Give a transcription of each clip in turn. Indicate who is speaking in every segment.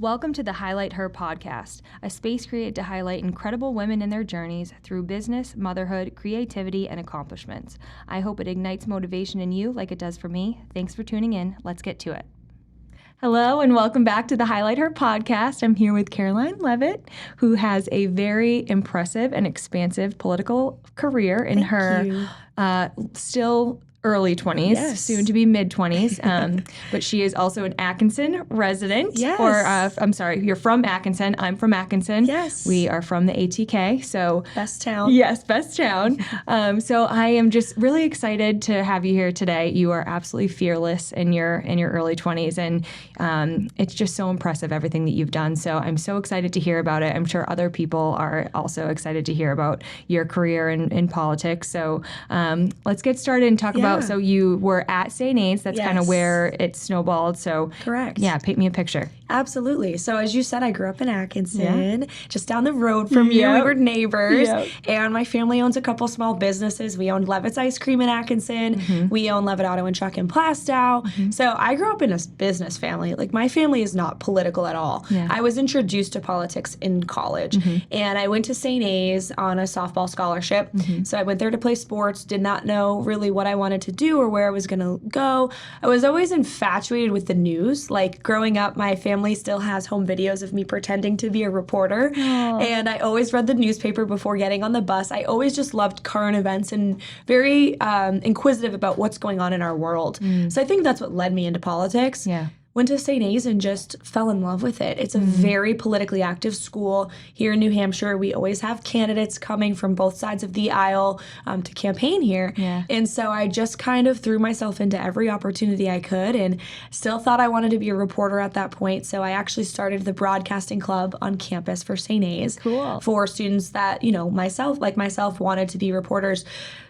Speaker 1: Welcome to the Highlight Her podcast, a space created to highlight incredible women in their journeys through business, motherhood, creativity, and accomplishments. I hope it ignites motivation in you like it does for me. Thanks for tuning in. Let's get to it. Hello and welcome back to the Highlight Her podcast. I'm here with Karoline Leavitt, who has a very impressive and expansive political career in her still early 20s,
Speaker 2: yes.
Speaker 1: soon to be mid-20s, but she is also an Atkinson resident.
Speaker 2: Yes.
Speaker 1: Or, I'm sorry, you're from Atkinson. I'm from Atkinson.
Speaker 2: Yes.
Speaker 1: We are from the ATK, so...
Speaker 2: Best town.
Speaker 1: Yes, best town. So I am just really excited to have you here today. You are absolutely fearless in your early 20s, and it's just so impressive, everything that you've done. So I'm so excited to hear about it. I'm sure other people are also excited to hear about your career in politics. So let's get started and talk about. So you were at St. A's. That's kind of where it snowballed. So
Speaker 2: correct.
Speaker 1: Yeah, paint me a picture.
Speaker 2: Absolutely. So as you said, I grew up in Atkinson, just down the road from you. We were neighbors. And my family owns a couple small businesses. We owned Levitt's Ice Cream in Atkinson. We own Levitt Auto and Truck in Plastow. So I grew up in a business family. Like, my family is not political at all. I was introduced to politics in college. And I went to St. A's on a softball scholarship. So I went there to play sports, did not know really what I wanted to do or where I was going to go. I was always infatuated with the news. Like, growing up, my family still has home videos of me pretending to be a reporter. And I always read the newspaper before getting on the bus. I always just loved current events and very inquisitive about what's going on in our world. So I think that's what led me into politics. Went to St. A's and just fell in love with it. It's a very politically active school. Here in New Hampshire, we always have candidates coming from both sides of the aisle to campaign here. And so I just kind of threw myself into every opportunity I could and still thought I wanted to be a reporter at that point. So I actually started the broadcasting club on campus for St. A's for students that, myself wanted to be reporters.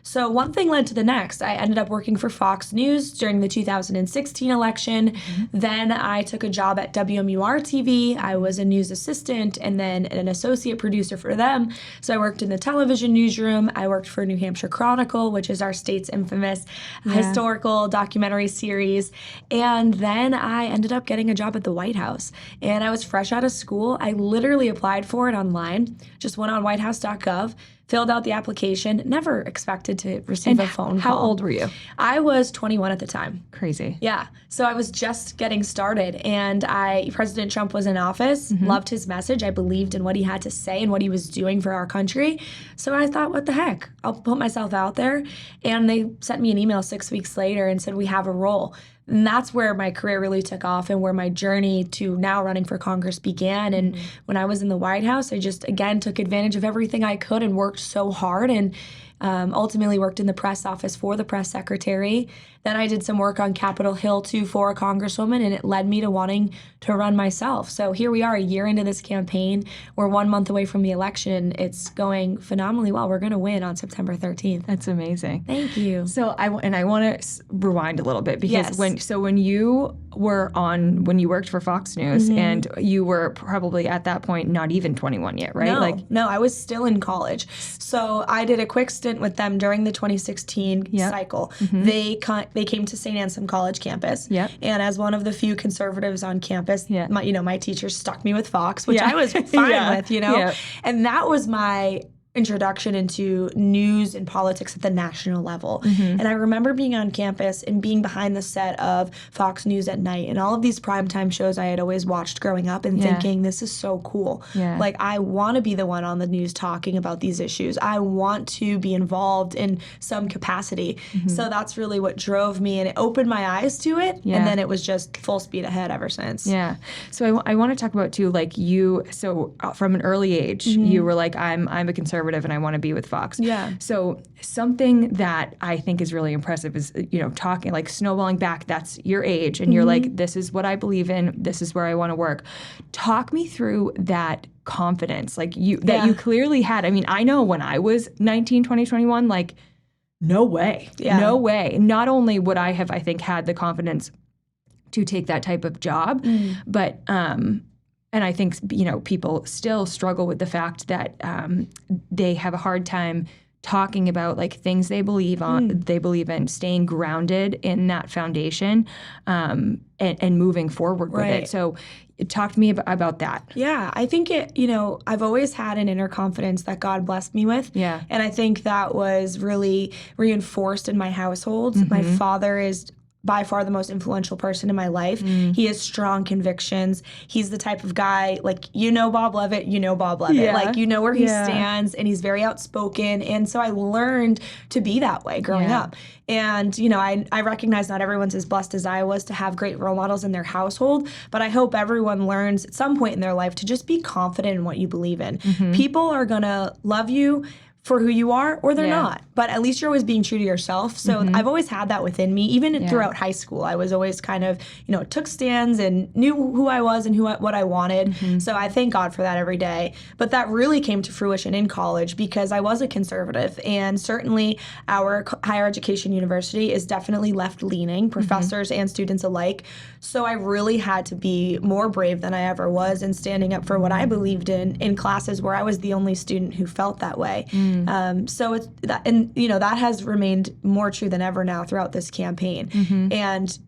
Speaker 2: So one thing led to the next. I ended up working for Fox News during the 2016 election. Then I took a job at WMUR-TV. I was a news assistant and then an associate producer for them. So I worked in the television newsroom. I worked for New Hampshire Chronicle, which is our state's infamous historical documentary series. And then I ended up getting a job at the Whitehouse. And I was fresh out of school. I literally applied for it online, just went on whitehouse.gov, filled out the application, never expected to receive a phone call.
Speaker 1: How old were you?
Speaker 2: I was 21 at the time.
Speaker 1: Crazy.
Speaker 2: Yeah. So I was just getting started, and President Trump was in office, loved his message. I believed in what he had to say and what he was doing for our country. So I thought, what the heck? I'll put myself out there. And they sent me an email 6 weeks later and said, we have a role. And that's where my career really took off and where my journey to now running for Congress began. And when I was in the White House, I just, again, took advantage of everything I could and worked so hard and ultimately worked in the press office for the press secretary. Then I did some work on Capitol Hill, too, for a congresswoman, and it led me to wanting to run myself. So here we are, a year into this campaign. We're 1 month away from the election. It's going phenomenally well. We're going to win on September 13th.
Speaker 1: That's amazing.
Speaker 2: Thank you.
Speaker 1: So I want to rewind a little bit because when you worked for Fox News and you were probably at that point not even 21 yet, right?
Speaker 2: No, I was still in college. So I did a quick stint with them during the 2016 cycle. They came to St. Anselm College campus. And as one of the few conservatives on campus, my teachers stuck me with Fox, which I was fine with, And that was my introduction into news and politics at the national level. And I remember being on campus and being behind the set of Fox News at night and all of these primetime shows I had always watched growing up and thinking, this is so cool. Like, I want to be the one on the news talking about these issues. I want to be involved in some capacity. So that's really what drove me, and it opened my eyes to it. And then it was just full speed ahead ever since.
Speaker 1: So I want to talk about, too, like from an early age, you were like, I'm a conservative and I want to be with Fox. So something that I think is really impressive is, talking, like snowballing back, that's your age. And you're like, this is what I believe in. This is where I want to work. Talk me through that confidence, that you clearly had. I mean, I know when I was 19, 20, 21, like, no way. No way. Not only would I have, I think, had the confidence to take that type of job, but and I think, people still struggle with the fact that they have a hard time talking about like things they believe in, staying grounded in that foundation, and moving forward with it. So talk to me about that.
Speaker 2: Yeah, I think I've always had an inner confidence that God blessed me with.
Speaker 1: Yeah.
Speaker 2: And I think that was really reinforced in my household. My father is by far the most influential person in my life. He has strong convictions. He's the type of guy, like, Bob Leavitt, Bob Leavitt.
Speaker 1: Yeah.
Speaker 2: Like, where he stands, and he's very outspoken. And so I learned to be that way growing up. And, I recognize not everyone's as blessed as I was to have great role models in their household, but I hope everyone learns at some point in their life to just be confident in what you believe in. People are going to love you for who you are, or they're not. But at least you're always being true to yourself. So I've always had that within me. Even throughout high school, I was always kind of, took stands and knew who I was and what I wanted. So I thank God for that every day. But that really came to fruition in college because I was a conservative. And certainly our higher education university is definitely left-leaning, professors and students alike. So I really had to be more brave than I ever was in standing up for what I believed in classes where I was the only student who felt that way. So it's that, and that has remained more true than ever now throughout this campaign. And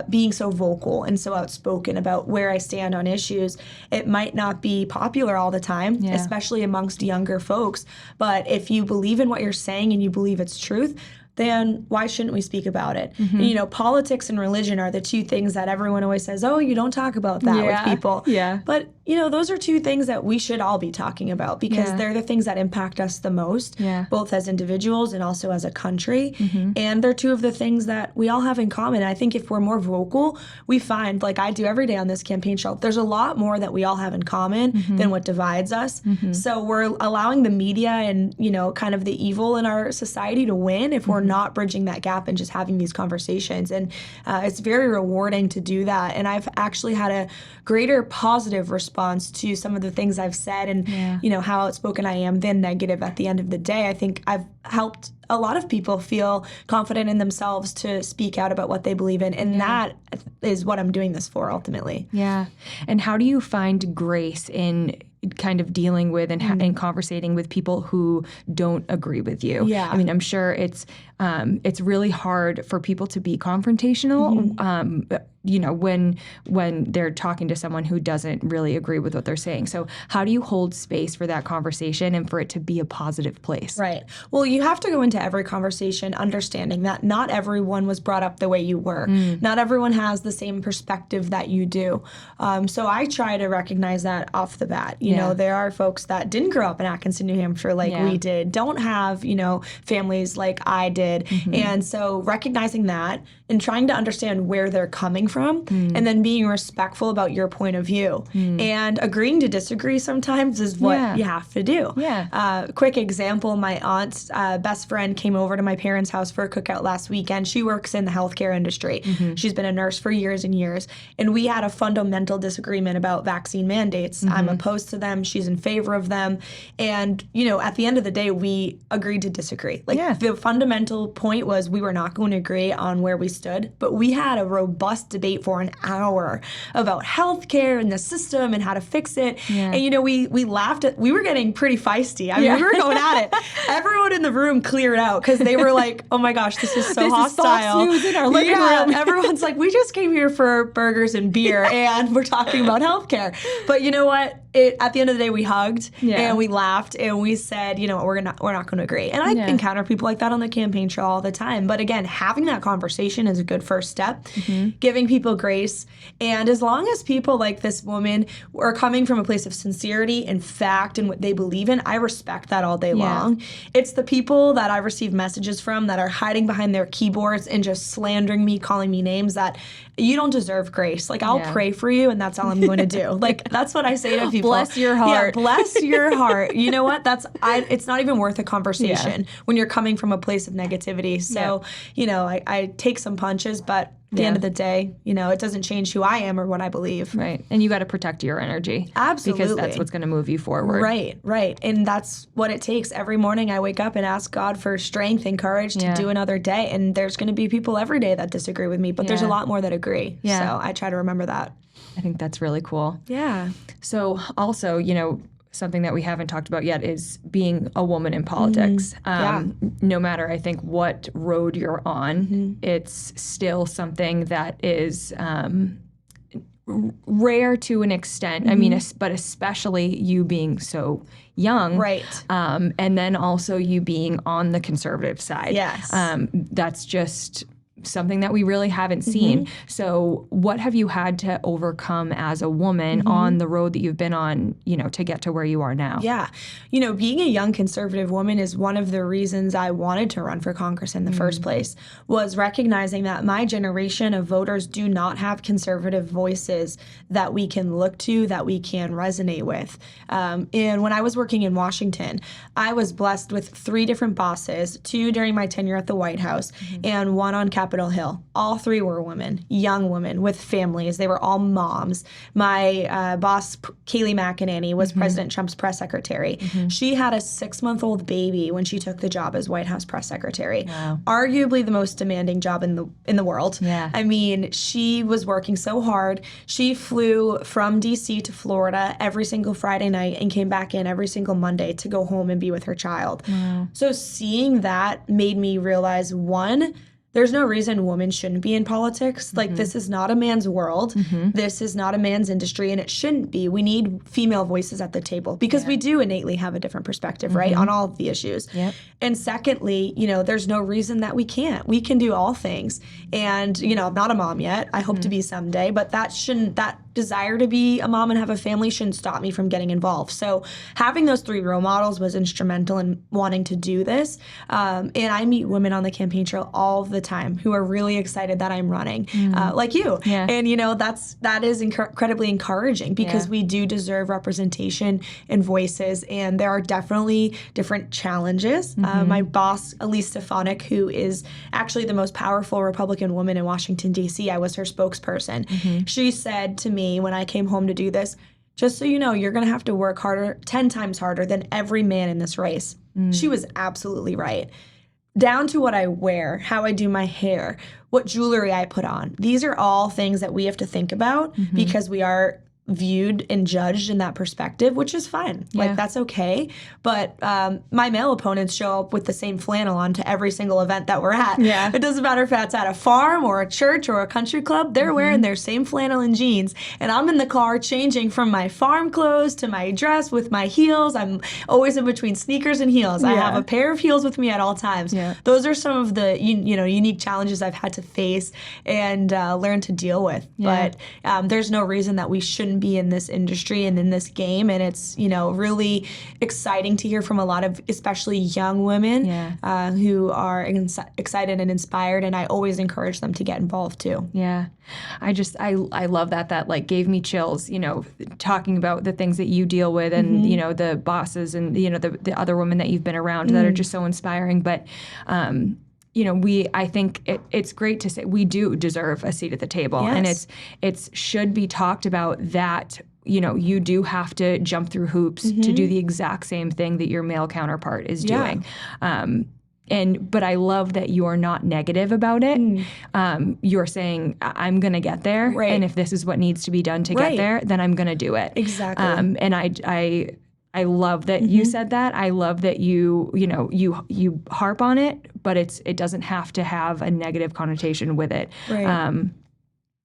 Speaker 2: being so vocal and so outspoken about where I stand on issues, it might not be popular all the time, especially amongst younger folks. But if you believe in what you're saying and you believe it's truth, then why shouldn't we speak about it? And, politics and religion are the two things that everyone always says, oh, you don't talk about that with people. But, those are two things that we should all be talking about because they're the things that impact us the most, both as individuals and also as a country. And they're two of the things that we all have in common. And I think if we're more vocal, we find, like I do every day on this campaign trail, there's a lot more that we all have in common than what divides us. So we're allowing the media and, kind of the evil in our society to win if we're not bridging that gap and just having these conversations. And it's very rewarding to do that. And I've actually had a greater positive response to some of the things I've said and, how outspoken I am than negative at the end of the day. I think I've helped a lot of people feel confident in themselves to speak out about what they believe in. And that is what I'm doing this for ultimately.
Speaker 1: Yeah. And how do you find grace in kind of dealing with and conversating with people who don't agree with you?
Speaker 2: Yeah.
Speaker 1: I mean, I'm sure it's really hard for people to be confrontational, when they're talking to someone who doesn't really agree with what they're saying. So how do you hold space for that conversation and for it to be a positive place?
Speaker 2: Right. Well, you have to go into every conversation understanding that not everyone was brought up the way you were. Not everyone has the same perspective that you do. So I try to recognize that off the bat. You know, there are folks that didn't grow up in Atkinson, New Hampshire like we did, don't have, families like I did. And so recognizing that and trying to understand where they're coming from and then being respectful about your point of view. And agreeing to disagree sometimes is what you have to do. Quick example, my aunt's best friend came over to my parents' house for a cookout last weekend. She works in the healthcare industry. She's been a nurse for years and years. And we had a fundamental disagreement about vaccine mandates. I'm opposed to them. She's in favor of them. And, at the end of the day, we agreed to disagree. The fundamental point was we were not going to agree on where we stood, but we had a robust debate for an hour about healthcare and the system and how to fix it. And, we laughed we were getting pretty feisty. I mean, we were going at it. Everyone in the room cleared out because they were like, oh my gosh, this is so hostile.
Speaker 1: This is Fox News in our living room.
Speaker 2: Everyone's like, we just came here for burgers and beer and we're talking about healthcare. But you know what? At the end of the day, we hugged and we laughed and we said, we're not going to agree. And I encounter people like that on the campaign trail all the time. But again, having that conversation is a good first step. Giving people grace. And as long as people like this woman are coming from a place of sincerity and fact and what they believe in, I respect that all day long. It's the people that I receive messages from that are hiding behind their keyboards and just slandering me, calling me names that you don't deserve grace. I'll pray for you and that's all I'm going to do. That's what I say to people.
Speaker 1: Bless your heart.
Speaker 2: Yeah, bless your heart. You know what? It's not even worth a conversation when you're coming from a place of negativity. So, I take some punches, but at the end of the day, it doesn't change who I am or what I believe.
Speaker 1: Right. And you got to protect your energy.
Speaker 2: Absolutely.
Speaker 1: Because that's what's going to move you forward.
Speaker 2: Right. And that's what it takes. Every morning I wake up and ask God for strength and courage to do another day. And there's going to be people every day that disagree with me, but there's a lot more that agree. So I try to remember that.
Speaker 1: I think that's really cool.
Speaker 2: Yeah.
Speaker 1: So also, something that we haven't talked about yet is being a woman in politics. No matter, I think, what road you're on, it's still something that is rare to an extent. I mean, but especially you being so young.
Speaker 2: Right.
Speaker 1: And then also you being on the conservative side.
Speaker 2: Yes.
Speaker 1: That's just something that we really haven't seen. So what have you had to overcome as a woman on the road that you've been on, to get to where you are now?
Speaker 2: Yeah. Being a young conservative woman is one of the reasons I wanted to run for Congress in the first place, was recognizing that my generation of voters do not have conservative voices that we can look to, that we can resonate with. And when I was working in Washington, I was blessed with 3 different bosses, 2 during my tenure at the White House, and 1 on Capitol Hill. All 3 were women, young women with families. They were all moms. My boss, Kayleigh McEnany, was President Trump's press secretary. She had a 6-month-old baby when she took the job as White House press secretary.
Speaker 1: Wow.
Speaker 2: Arguably the most demanding job in the world.
Speaker 1: Yeah.
Speaker 2: I mean, she was working so hard. She flew from D.C. to Florida every single Friday night and came back in every single Monday to go home and be with her child.
Speaker 1: Wow.
Speaker 2: So seeing that made me realize, 1, there's no reason women shouldn't be in politics. Like, this is not a man's world. This is not a man's industry, and it shouldn't be. We need female voices at the table because we do innately have a different perspective, right, on all of the issues.
Speaker 1: Yep.
Speaker 2: And secondly, there's no reason that we can't. We can do all things. And, I'm not a mom yet. I hope to be someday, but that desire to be a mom and have a family shouldn't stop me from getting involved. So having those 3 role models was instrumental in wanting to do this. And I meet women on the campaign trail all the time who are really excited that I'm running, like you.
Speaker 1: Yeah.
Speaker 2: And that is incredibly encouraging because we do deserve representation and voices, and there are definitely different challenges. My boss, Elise Stefanik, who is actually the most powerful Republican woman in Washington, D.C., I was her spokesperson. She said to me when I came home to do this, just so you know, you're going to have to work harder, 10 times harder than every man in this race. She was absolutely right. Down to what I wear, how I do my hair, what jewelry I put on. These are all things that we have to think about because we are viewed and judged in that perspective, which is fine.
Speaker 1: Yeah.
Speaker 2: Like, that's okay. But my male opponents show up with the same flannel on to every single event that we're at.
Speaker 1: Yeah.
Speaker 2: It doesn't matter if that's at a farm or a church or a country club. They're wearing their same flannel and jeans. And I'm in the car changing from my farm clothes to my dress with my heels. I'm always in between sneakers and heels. I have a pair of heels with me at all times.
Speaker 1: Yeah.
Speaker 2: Those are some of the unique challenges I've had to face and learn to deal with.
Speaker 1: Yeah.
Speaker 2: But there's no reason that we shouldn't be in this industry and in this game, and it's really exciting to hear from a lot of especially young women who are excited and inspired, and I always encourage them to get involved too.
Speaker 1: Yeah. I love that like gave me chills, talking about the things that you deal with and, the bosses and, the other women that you've been around that are just so inspiring. But, I think it's great to say we do deserve a seat at the table.
Speaker 2: Yes.
Speaker 1: And it should be talked about that, you do have to jump through hoops to do the exact same thing that your male counterpart is doing. But I love that you're not negative about it. You're saying, I'm going to get there.
Speaker 2: Right.
Speaker 1: And if this is what needs to be done to get there, then I'm going to do it.
Speaker 2: Exactly.
Speaker 1: And I love that you said that. I love that you harp on it, but it doesn't have to have a negative connotation with it.
Speaker 2: Right.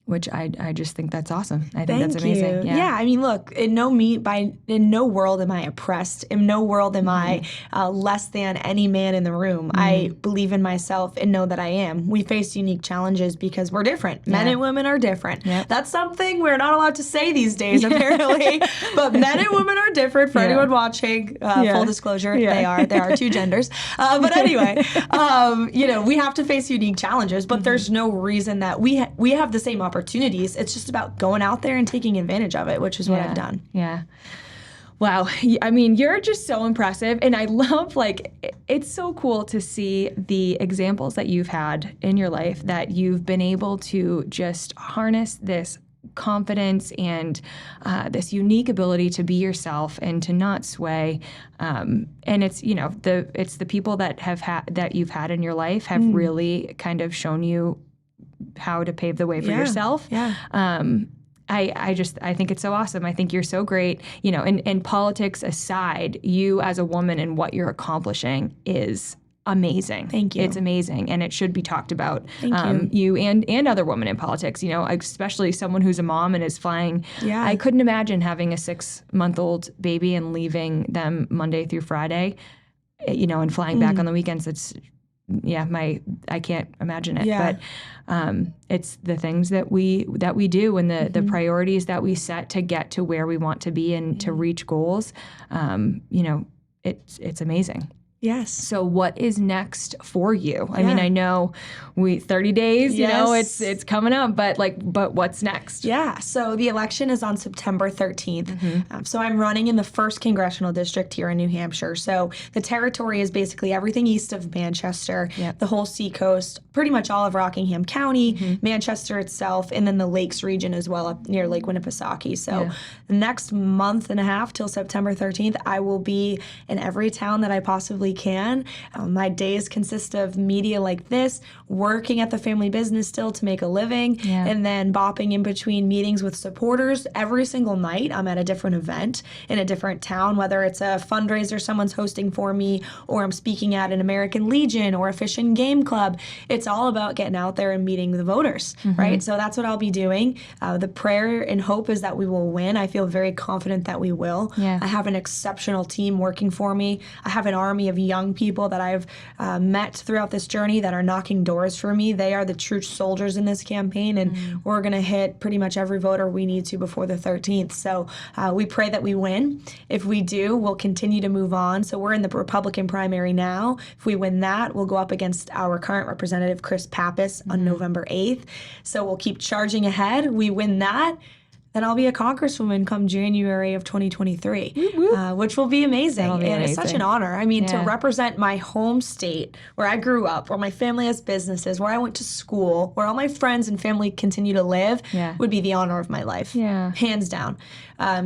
Speaker 1: Which I just think that's awesome. I think
Speaker 2: Thank
Speaker 1: that's amazing.
Speaker 2: you. Yeah, I mean, look, in no world am I oppressed. In no world am I less than any man in the room. I believe in myself and know that I am. We face unique challenges because we're different. Men and women are different. Yep. That's something we're not allowed to say these days, apparently. But men and women are different. For anyone watching, full disclosure, they are. There are 2 genders. But anyway, we have to face unique challenges, but there's no reason that we have the same opportunities. It's just about going out there and taking advantage of it, which is what I've done.
Speaker 1: Yeah. Wow. I mean, you're just so impressive. And I love, it's so cool to see the examples that you've had in your life that you've been able to just harness this confidence and this unique ability to be yourself and to not sway. And it's, it's the people that you've had in your life have really kind of shown you how to pave the way for yourself.
Speaker 2: Yeah.
Speaker 1: I think it's so awesome. I think you're so great. And politics aside, you as a woman and what you're accomplishing is amazing.
Speaker 2: Thank you.
Speaker 1: It's amazing, and it should be talked about.
Speaker 2: Thank
Speaker 1: you and other women in politics, especially someone who's a mom and is flying.
Speaker 2: Yeah.
Speaker 1: I couldn't imagine having a 6-month-old baby and leaving them Monday through Friday, and flying back on the weekends. It's, I can't imagine it.
Speaker 2: Yeah.
Speaker 1: But it's the things that we do and the priorities that we set to get to where we want to be and to reach goals. It's amazing.
Speaker 2: Yes.
Speaker 1: So what is next for you? I mean, I know 30 days, it's coming up, but what's next?
Speaker 2: Yeah. So the election is on September 13th. So I'm running in the 1st congressional district here in New Hampshire. So the territory is basically everything east of Manchester, the whole seacoast, pretty much all of Rockingham County, Manchester itself, and then the Lakes region as well up near Lake Winnipesaukee. So the next month and a half till September 13th, I will be in every town that I possibly can. My days consist of media like this, working at the family business still to make a living, and then bopping in between meetings with supporters. Every single night I'm at a different event in a different town, whether it's a fundraiser someone's hosting for me, or I'm speaking at an American Legion or a Fish and Game Club. It's all about getting out there and meeting the voters, right? So that's what I'll be doing. The prayer and hope is that we will win. I feel very confident that we will. I have an exceptional team working for me. I have an army of young people that I've met throughout this journey that are knocking doors for me. They are the true soldiers in this campaign, and we're going to hit pretty much every voter we need to before the 13th. So we pray that we win. If we do, we'll continue to move on. So we're in the Republican primary now. If we win that, we'll go up against our current representative, Chris Pappas, on November 8th. So we'll keep charging ahead. We win that, then I'll be a congresswoman come January of 2023, which will be amazing. It's such an honor. I mean, to represent my home state, where I grew up, where my family has businesses, where I went to school, where all my friends and family continue to live, would be the honor of my life, hands down.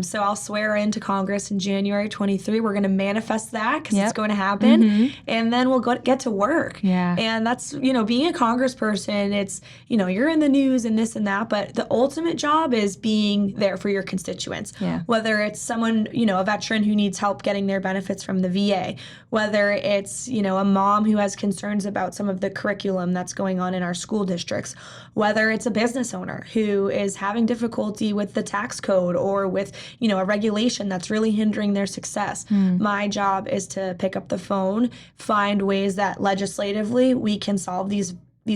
Speaker 2: So I'll swear into Congress in January 23. We're going to manifest that because it's going to happen. And then we'll get to work. And that's, being a congressperson, it's, you're in the news and this and that, but the ultimate job is being there for your constituents. Whether it's someone, a veteran who needs help getting their benefits from the VA, whether it's, a mom who has concerns about some of the curriculum that's going on in our school districts, whether it's a business owner who is having difficulty with the tax code or with, a regulation that's really hindering their success. My job is to pick up the phone, find ways that legislatively we can solve these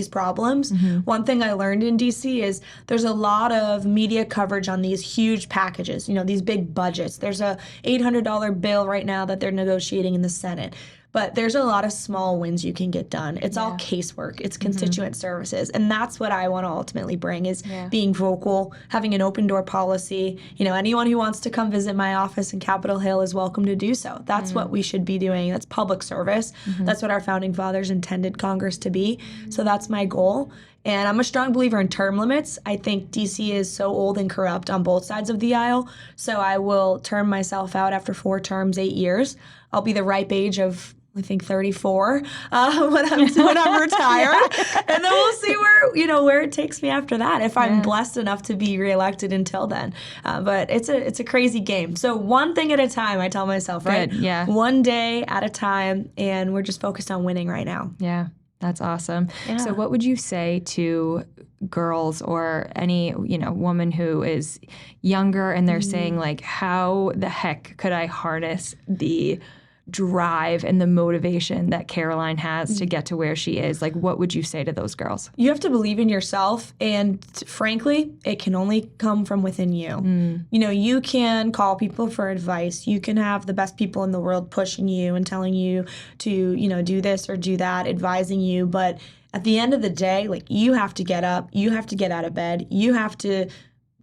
Speaker 2: problems. One thing I learned in DC is there's a lot of media coverage on these huge packages, these big budgets. There's a $800 bill right now that they're negotiating in the Senate. But there's a lot of small wins you can get done. It's all casework. It's constituent services. And that's what I want to ultimately bring is being vocal, having an open door policy. Anyone who wants to come visit my office in Capitol Hill is welcome to do so. That's what we should be doing. That's public service. That's what our founding fathers intended Congress to be. So that's my goal. And I'm a strong believer in term limits. I think DC is so old and corrupt on both sides of the aisle. So I will term myself out after 4 terms, 8 years. I'll be the ripe age of, I think, 34 when I'm retired. And then we'll see where it takes me after that, if I'm blessed enough to be reelected until then. But it's a crazy game. So one thing at a time, I tell myself, right?
Speaker 1: Good, yeah.
Speaker 2: One day at a time, and we're just focused on winning right now.
Speaker 1: Yeah, that's awesome. Yeah. So what would you say to girls or any, woman who is younger and they're saying, like, how the heck could I harness the drive and the motivation that Karoline has to get to where she is? Like, what would you say to those girls?
Speaker 2: You have to believe in yourself, and frankly, it can only come from within you. You can call people for advice. You can have the best people in the world pushing you and telling you to, do this or do that, advising you. But at the end of the day, like, you have to get up, you have to get out of bed, you have to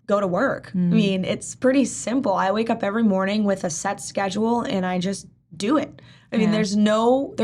Speaker 2: go to work. I mean, it's pretty simple. I wake up every morning with a set schedule and I just do it. I mean, there's no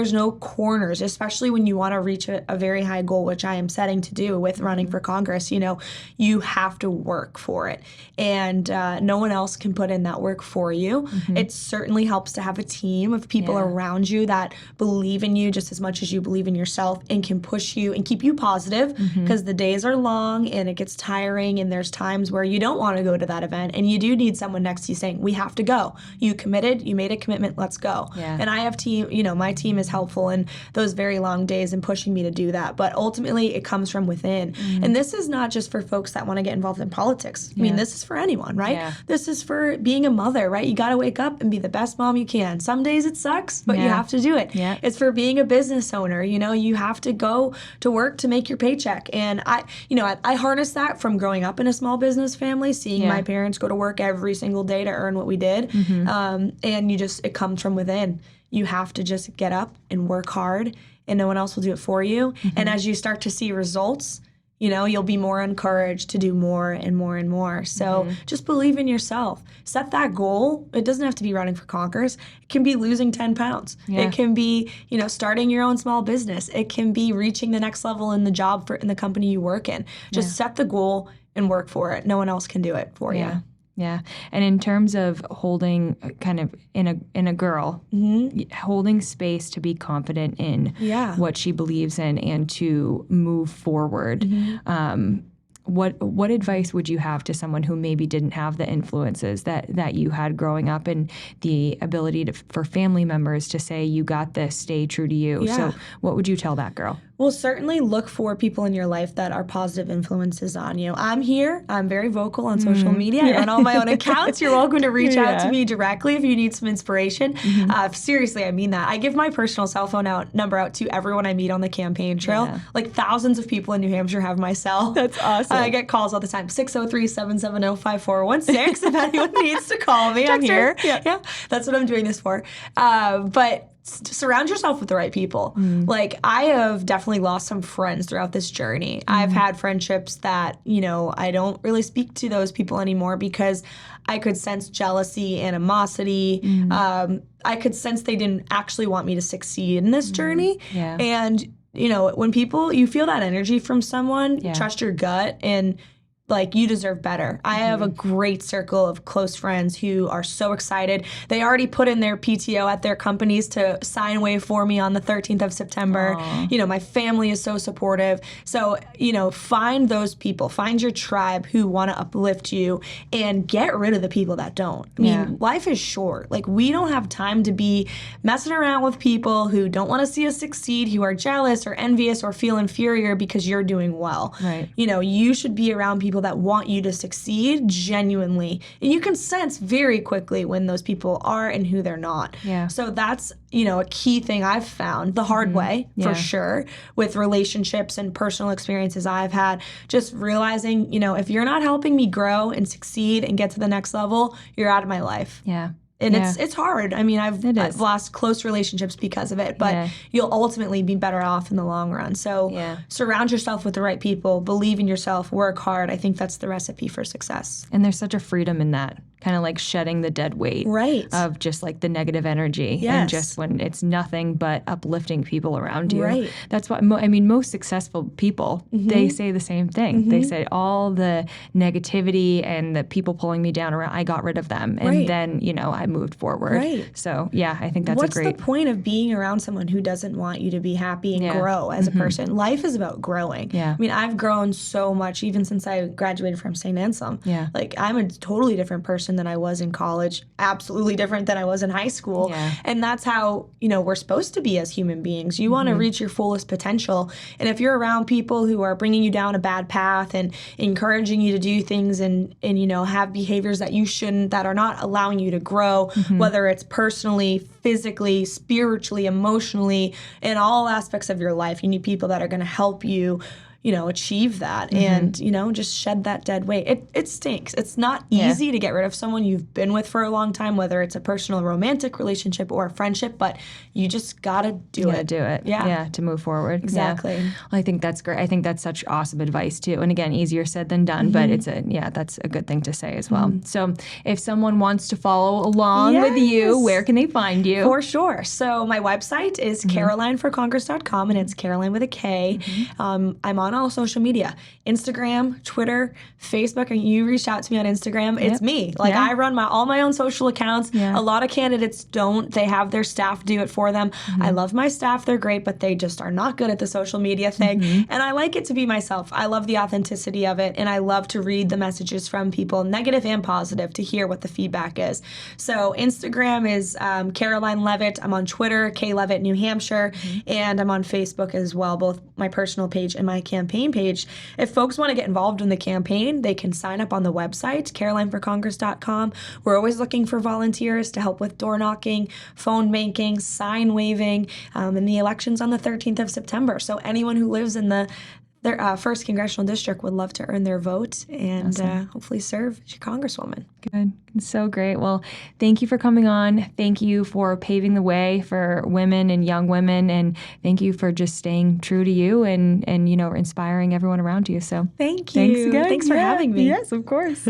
Speaker 2: corners, especially when you want to reach a very high goal, which I am setting to do with running for Congress. You have to work for it. And no one else can put in that work for you. It certainly helps to have a team of people around you that believe in you just as much as you believe in yourself and can push you and keep you positive, because the days are long and it gets tiring, and there's times where you don't want to go to that event, and you do need someone next to you saying, we have to go. You committed, you made a commitment, let's go. And I have have team, my team is helpful in those very long days and pushing me to do that. But ultimately, it comes from within. And this is not just for folks that want to get involved in politics. I mean, this is for anyone, right? Yeah. This is for being a mother, right? You got to wake up and be the best mom you can. Some days it sucks, but you have to do it. Yeah. It's for being a business owner. You have to go to work to make your paycheck. And I harnessed that from growing up in a small business family, seeing my parents go to work every single day to earn what we did. And it comes from within. You have to just get up and work hard, and no one else will do it for you. And as you start to see results, you'll be more encouraged to do more and more and more. So just believe in yourself. Set that goal. It doesn't have to be running for Congress. It can be losing 10 pounds. Yeah. It can be, starting your own small business. It can be reaching the next level in the job in the company you work in. Just set the goal and work for it. No one else can do it for you.
Speaker 1: Yeah. And in terms of holding kind of in a girl, holding space to be confident in what she believes in and to move forward, what advice would you have to someone who maybe didn't have the influences that you had growing up and the ability for family members to say, you got this, stay true to you? Yeah. So what would you tell that girl?
Speaker 2: Well, certainly look for people in your life that are positive influences on you. I'm here. I'm very vocal on social media. I run all my own accounts. You're welcome to reach out to me directly if you need some inspiration. Seriously, I mean that. I give my personal cell phone number out to everyone I meet on the campaign trail. Yeah. Like thousands of people in New Hampshire have my cell.
Speaker 1: That's awesome.
Speaker 2: I get calls all the time. 603-770-5416. If anyone needs to call me, I'm here. Yeah, that's what I'm doing this for. But surround yourself with the right people. Like, I have definitely lost some friends throughout this journey. I've had friendships that, I don't really speak to those people anymore because I could sense jealousy, animosity. I could sense they didn't actually want me to succeed in this journey. Yeah. And, when you feel that energy from someone, trust your gut and you deserve better. I have a great circle of close friends who are so excited. They already put in their PTO at their companies to sign away for me on the 13th of September. Aww. My family is so supportive. So, find those people. Find your tribe who want to uplift you and get rid of the people that don't. I mean, life is short. We don't have time to be messing around with people who don't want to see us succeed, who are jealous or envious or feel inferior because you're doing well. Right. You should be around people that want you to succeed genuinely. And you can sense very quickly when those people are and who they're not. Yeah. So that's, a key thing I've found the hard way, for sure, with relationships and personal experiences I've had. Just realizing, if you're not helping me grow and succeed and get to the next level, you're out of my life. Yeah. And it's hard. I mean, I've lost close relationships because of it, but you'll ultimately be better off in the long run. So surround yourself with the right people, believe in yourself, work hard. I think that's the recipe for success.
Speaker 1: And there's such a freedom in that, kind of like shedding the dead weight of just the negative energy. Yes. And just when it's nothing but uplifting people around you. Right. That's what, most successful people, they say the same thing. They say all the negativity and the people pulling me down around, I got rid of them. And then, I moved forward. Right. So, I think that's
Speaker 2: What's the point of being around someone who doesn't want you to be happy and grow as a person? Life is about growing. Yeah. I mean, I've grown so much even since I graduated from St. Anselm. Yeah. I'm a totally different person than I was in college, absolutely different than I was in high school. Yeah. And that's how, we're supposed to be as human beings. You want to reach your fullest potential. And if you're around people who are bringing you down a bad path and encouraging you to do things and have behaviors that you shouldn't, that are not allowing you to grow, whether it's personally, physically, spiritually, emotionally, in all aspects of your life, you need people that are going to help you achieve that and, just shed that dead weight. It stinks. It's not easy to get rid of someone you've been with for a long time, whether it's a personal romantic relationship or a friendship, but you just got to do it. Yeah, to move forward. Exactly. Yeah. Well, I think that's great. I think that's such awesome advice too. And again, easier said than done, but that's a good thing to say as well. So if someone wants to follow along with you, where can they find you? For sure. So my website is carolineforcongress.com and it's Caroline with a K. I'm on on all social media, Instagram, Twitter, Facebook. And you reached out to me on Instagram. It's me. Like I run all my own social accounts. A lot of candidates don't. They have their staff do it for them. I love my staff. They're great, but they just are not good at the social media thing. And I like it to be myself. I love the authenticity of it. And I love to read the messages from people, negative and positive, to hear what the feedback is. So Instagram is Karoline Leavitt. I'm on Twitter, K Leavitt, New Hampshire. And I'm on Facebook as well, both my personal page and my campaign page. If folks want to get involved in the campaign, they can sign up on the website, KarolineForCongress.com. We're always looking for volunteers to help with door knocking, phone banking, sign waving, and the election's on the 13th of September. So anyone who lives in their 1st Congressional District would love to earn their vote and hopefully serve as your Congresswoman.
Speaker 1: Good. So great. Well, thank you for coming on. Thank you for paving the way for women and young women. And thank you for just staying true to you and inspiring everyone around you. So
Speaker 2: thank you.
Speaker 1: Thanks again.
Speaker 2: Thanks for having me.
Speaker 1: Yes, of course.